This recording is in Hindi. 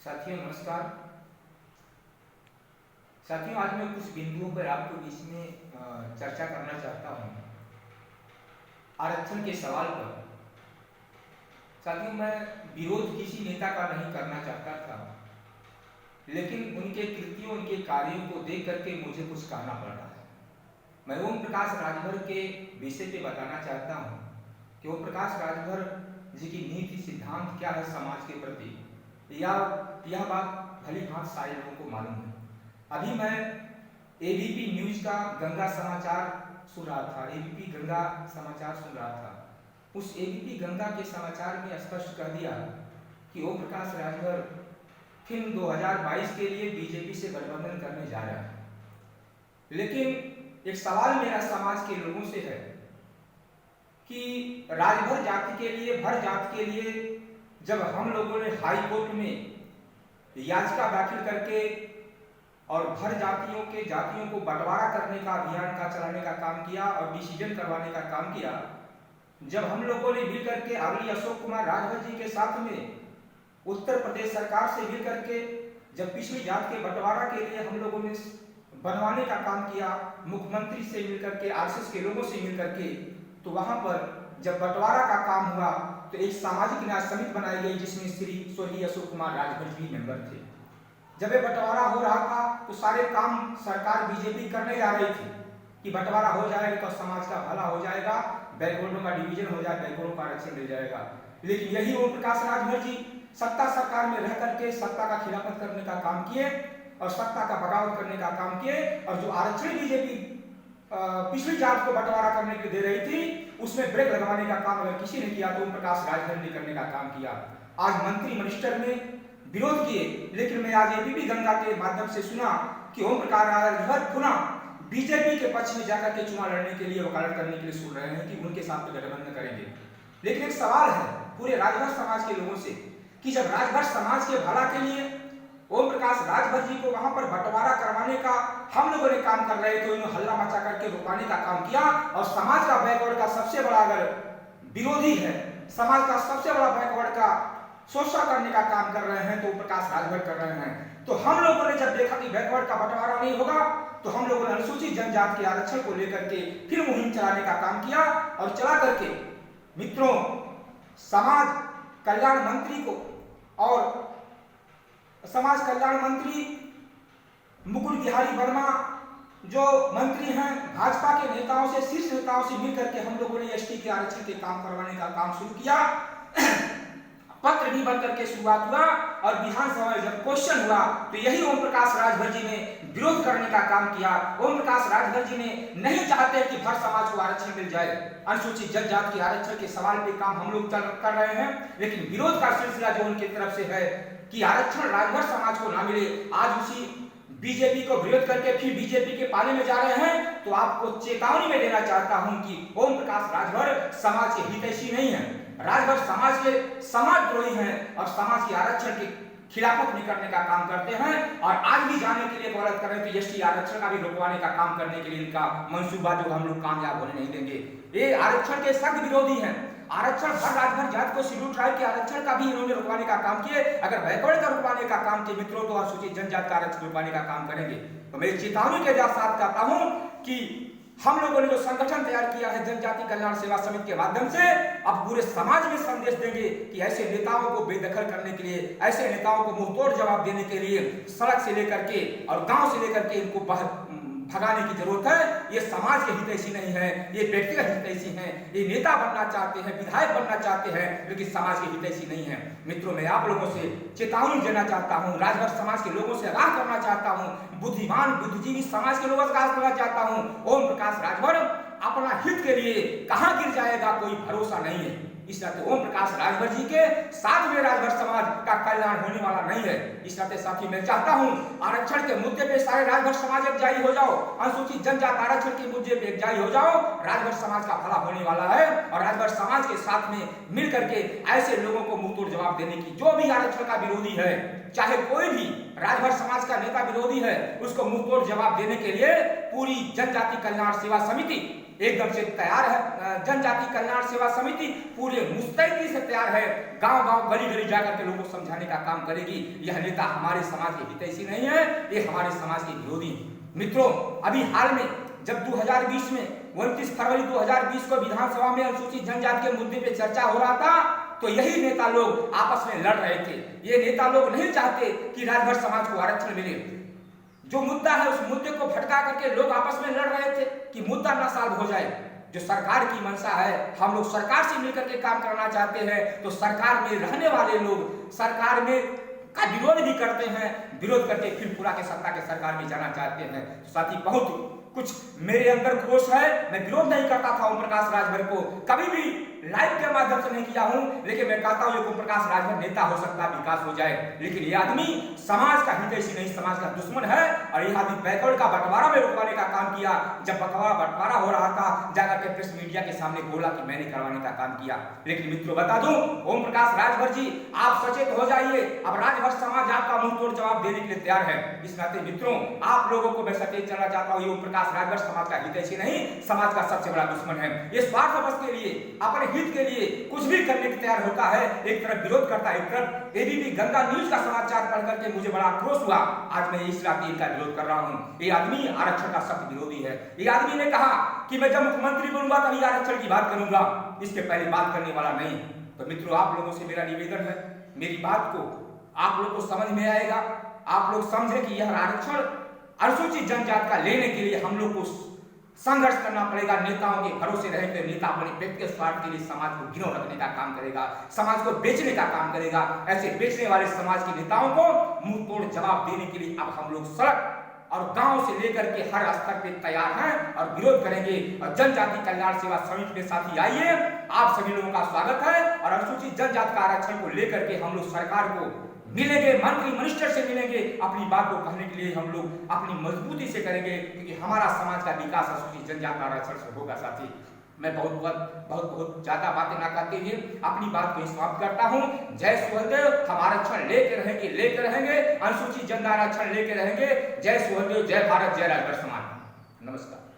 साथियों नमस्कार। साथियों आज मैं कुछ बिंदुओं पर आपके बीच में चर्चा करना चाहता हूँ आरक्षण के सवाल पर। साथियों मैं विरोध किसी नेता का नहीं करना चाहता था, लेकिन उनके कृतियों उनके कार्यों को देख करके मुझे कुछ कहना पड़ रहा है। मैं ओम प्रकाश राजभर के विषय पे बताना चाहता हूँ कि ओम प्रकाश राजभर जी की नीति सिद्धांत क्या है समाज के प्रति। यह बात भली भांति सारे लोगों को मालूम है। अभी मैं एबीपी न्यूज का गंगा समाचार सुन रहा था। एबीपी गंगा समाचार सुन रहा था। उस एबीपी गंगा के समाचार में स्पष्ट कर दिया कि ओम प्रकाश राजभर फिर 2022 के लिए बीजेपी से गठबंधन करने जा रहा है। लेकिन एक सवाल मेरा समाज के लोगों से है कि राजभर जाति के लिए, भर जाति के लिए जब हम लोगों ने हाई कोर्ट में याचिका दाखिल करके और भर जातियों को बंटवारा करने का अभियान का चलाने का काम किया और डिसीजन करवाने का काम किया, जब हम लोगों ने मिल करके अगली अशोक कुमार राजभर जी के साथ में उत्तर प्रदेश सरकार से मिल करके जब पिछड़ी जात के बंटवारा के लिए हम लोगों ने बनवाने का काम किया, मुख्यमंत्री से मिलकर के, आरएसएस के लोगों से मिलकर के, तो वहां पर जब बंटवारा का काम हुआ तो एक सामाजिक न्याय समिति बनाई गई जिसमें श्री स्वर्गीय अशोक कुमार राजभर जी मेंबर थे। जब ये बंटवारा हो रहा था तो सारे काम सरकार बीजेपी करने जा रही थी कि बंटवारा हो जाएगा तो समाज का भला हो जाएगा, बैकवर्डों का डिवीजन हो जाएगा, बैकवर्डों का आरक्षण मिल जाएगा। लेकिन यही ओम प्रकाश राजभर जी सत्ता सरकार में रह करके सत्ता का खिलाफत करने का काम किए और सत्ता का बगावत करने का काम किए। और जो आरक्षण बीजेपी पिछली जात को बंटवारा करने के दे रही थी उसमें ब्रेक लगाने का काम अगर किसी ने किया तो ओम प्रकाश राजभर ने करने का काम किया। आज मंत्री मिनिस्टर ने विरोध किए, लेकिन मैं आज एबीपी गंगा के माध्यम से सुना कि ओम प्रकाश राजभर पुनः बीजेपी के पक्ष में जाकर के चुनाव लड़ने के लिए, वकालत करने के लिए सुन रहे हैं कि उनके साथ गठबंधन करेंगे। लेकिन एक सवाल है पूरे राजभर समाज के लोगों से कि जब राजभर समाज के भला के लिए ओम प्रकाश राजभर जी को वहां पर बंटवारा करवाने का हम लोगों ने काम कर रहे थे, इन्होंने हल्ला मचा करके रुकवाने का काम किया और समाज का बैकवर्ड का सबसे बड़ा अगर विरोधी है, समाज का सबसे बड़ा बैकवर्ड का शोषण करने का काम कर रहे हैं तो ओम प्रकाश राजभर कर रहे हैं। तो हम लोगों ने जब देखा कि बैकवर्ड का बंटवारा नहीं होगा तो हम लोगों ने अनुसूचित जनजाति के आरक्षण को लेकर के फिर मुहिम चलाने का काम किया और चला करके मित्रों समाज कल्याण मंत्री को और समाज कल्याण मंत्री मुकुल बिहारी वर्मा जो मंत्री हैं, भाजपा के नेताओं से, शीर्ष नेताओं से मिलकर के हम लोगों ने एसटी के आरक्षण के काम करवाने का काम शुरू किया। पत्र भी बन करके शुरुआत हुआ और विधानसभा में जब क्वेश्चन हुआ तो यही ओम प्रकाश राजभर जी ने विरोध करने का काम किया। ओम प्रकाश राजभर जी ने नहीं चाहते कि भर समाज को आरक्षण मिल जाए, अनुसूचित जनजाति के आरक्षण के सवाल पे काम हम लोग कर रहे हैं, लेकिन विरोध का सिलसिला जो उनकी तरफ से है कि आरक्षण राजभर समाज को ना मिले, आज उसी बीजेपी को विरोध करके फिर बीजेपी के पाले में जा रहे हैं। तो आपको चेतावनी में देना चाहता हूं कि ओम प्रकाश राजभर समाज के हितैषी नहीं है, राजभर समाज के समाजद्रोही हैं और समाज के आरक्षण के खिलाफत नहीं करने का काम करते हैं। और आज भी जाने के लिए गलत कर रहे हैं तो एसटी आरक्षण का भी रोकवाने का काम करने के लिए इनका मंसूबा जो हम लोग कामयाब होने नहीं देंगे। ये आरक्षण के सख्त विरोधी हैं। आरक्षण भर राजभर जात को शेड्यूल ट्राइब के आरक्षण का भी इन्होंने रुकवाने का काम किए। अगर बैकवर्ड का रुकवाने का काम किए मित्रों तो अनुसूचित जनजाति का आरक्षण रुकवाने का काम करेंगे। तो मैं चेतावनी के साथ कहता हूं कि हम लोगों ने जो संगठन तैयार किया है जनजाति कल्याण सेवा समिति के माध्यम से, अब पूरे समाज में संदेश देंगे कि ऐसे नेताओं को बेदखल करने के लिए, ऐसे नेताओं को मुंहतोड़ जवाब देने के लिए सड़क से लेकर के और गांव से लेकर के इनको भगाने की जरूरत है। ये समाज के हितैषी नहीं है, ये व्यक्तिगत हितैषी हैं, ये नेता बनना चाहते हैं, विधायक बनना चाहते हैं, लेकिन समाज के हितैषी नहीं है। मित्रों मैं आप लोगों से चेतावनी देना चाहता हूं, राजभर समाज के लोगों से आगाह करना चाहता हूं, बुद्धिमान बुद्धिजीवी समाज के लोगों से आगाह करना चाहता हूं, ओम प्रकाश राजभर अपना हित के लिए कहां गिर जाएगा कोई भरोसा नहीं है। इस नाते ओम प्रकाश राजभर जी के साथ में राजभर समाज का कल्याण होने वाला नहीं है। इस नाते साथी मैं चाहता हूं आरक्षण के मुद्दे पे सारे राजभर समाज एकजाई हो जाओ, अनुसूचित जनजाति आरक्षण के मुद्दे पे एकजाई हो जाओ, राजभर समाज का भला होने वाला है। और राजभर समाज के साथ में मिल करके ऐसे लोगों को मुंहतोड़ जवाब देने की, जो भी आरक्षण का विरोधी है, चाहे कोई भी राजभर समाज का नेता विरोधी है, उसको मुंहतोड़ जवाब देने के लिए पूरी जनजाति कल्याण सेवा समिति एकदम से तैयार है। जनजाति कल्याण सेवा समिति पूरे मुस्तैदी से तैयार है, गांव-गांव गली-गली जाकर के लोगों को समझाने का काम करेगी। यह नेता हमारे समाज के हितैषी नहीं है, ये हमारे समाज के विरोधी। मित्रों, अभी हाल में जब 2020 में 29 फरवरी 2020 को विधानसभा में अनुसूचित जनजाति के मुद्दे पे चर्चा हो रहा था, तो यही नेता लोग आपस में लड़ रहे थे। ये नेता लोग नहीं चाहते कि राजभर समाज को आरक्षण मिले। जो मुद्दा है उस मुद्दे को भटका करके लोग आपस में लड़ रहे थे कि मुद्दा ना सॉल्व हो जाए। जो सरकार की मंशा है, हम लोग सरकार से मिलकर के काम करना चाहते हैं, तो सरकार में रहने वाले लोग सरकार में का विरोध भी करते हैं, विरोध करके फिर पूरा के सत्ता के सरकार में जाना चाहते हैं। साथ ही बहुत कुछ मेरे अंदर क्रोश है, मैं विरोध नहीं करता था ओम प्रकाश राजभर को, कभी भी लाइव के माध्यम से नहीं किया हूं, लेकिन मैं कहता हूं ओम प्रकाश राजभर नेता हो सकता है, विकास हो जाए, लेकिन ये आदमी समाज का हितैषी नहीं, समाज का दुश्मन है। और यह आदमी बैकवर्ड का बंटवारा में रुकवाने का काम किया। जब बंटवारा हो रहा था, जाकर के प्रेस मीडिया के सामने बोला कि मैंने करवाने का काम किया। लेकिन मित्रों बता दूं, ओम प्रकाश राजभर जी आप सचेत हो जाइए, अब राजभर समाज आपका मुंह तोड़ जवाब देने के लिए तैयार है। इस नाते मित्रों, आप लोगों को मैं सचेत करना चाहता हूं, ओम प्रकाश राजभर समाज का हितैषी नहीं, समाज का सबसे बड़ा दुश्मन है। ये स्वार्थ बस के लिए, अपने हित के लिए कुछ भी करने को तैयार होता है। एक तरफ विरोध करता है, एक तरफ एबीपी गंगा न्यूज का समाचार पढ़ करके मुझे बड़ा आक्रोश हुआ। आज मैं इस रात इनका विरोध कर रहा हूं। ये आदमी आरक्षण का सख्त विरोधी है। ये आदमी ने कहा कि मैं जब मुख्यमंत्री बनूंगा तभी आरक्षण की बात करूंगा, इसके पहले बात करने वाला नहीं। तो मित्रों, आप लोगों से मेरा निवेदन है, मेरी बात को आप लोग को समझ में आएगा, आप लोग समझे कि यह आरक्षण अनुसूचित जनजाति का लेने के लिए हम लोग को संघर्ष करना पड़ेगा। नेताओं के भरोसे रहेंगे, नेता अपने व्यक्तिगत स्वार्थ के लिए समाज को गिरफ्तार रखने का काम करेगा, समाज को बेचने का काम करेगा। ऐसे बेचने वाले समाज के नेताओं को मुंह तोड़ जवाब देने के लिए अब हम लोग सड़क और गांव से लेकर के हर स्तर पे तैयार हैं और विरोध करेंगे। और जनजाति कल्याण सेवा समिति के साथी आइए, आप सभी लोगों का स्वागत है। और अनुसूचित जनजाति का आरक्षण को लेकर के हम लोग सरकार को मिलेंगे, मंत्री मिनिस्टर से मिलेंगे, अपनी बात को कहने के लिए हम लोग अपनी मजबूती से करेंगे, क्योंकि हमारा समाज का विकास अनुसूचित जनजाति आरक्षण से होगा। साथी, मैं बहुत ज्यादा बातें ना करते हुए अपनी बात को समाप्त करता हूं। जय सुहेलदेव, हम आरक्षण लेके रहेंगे, अनुसूचित जनजाति आरक्षण लेके रहेंगे। जय सुहेलदेव, जय भारत, जय राजभर समाज। नमस्कार।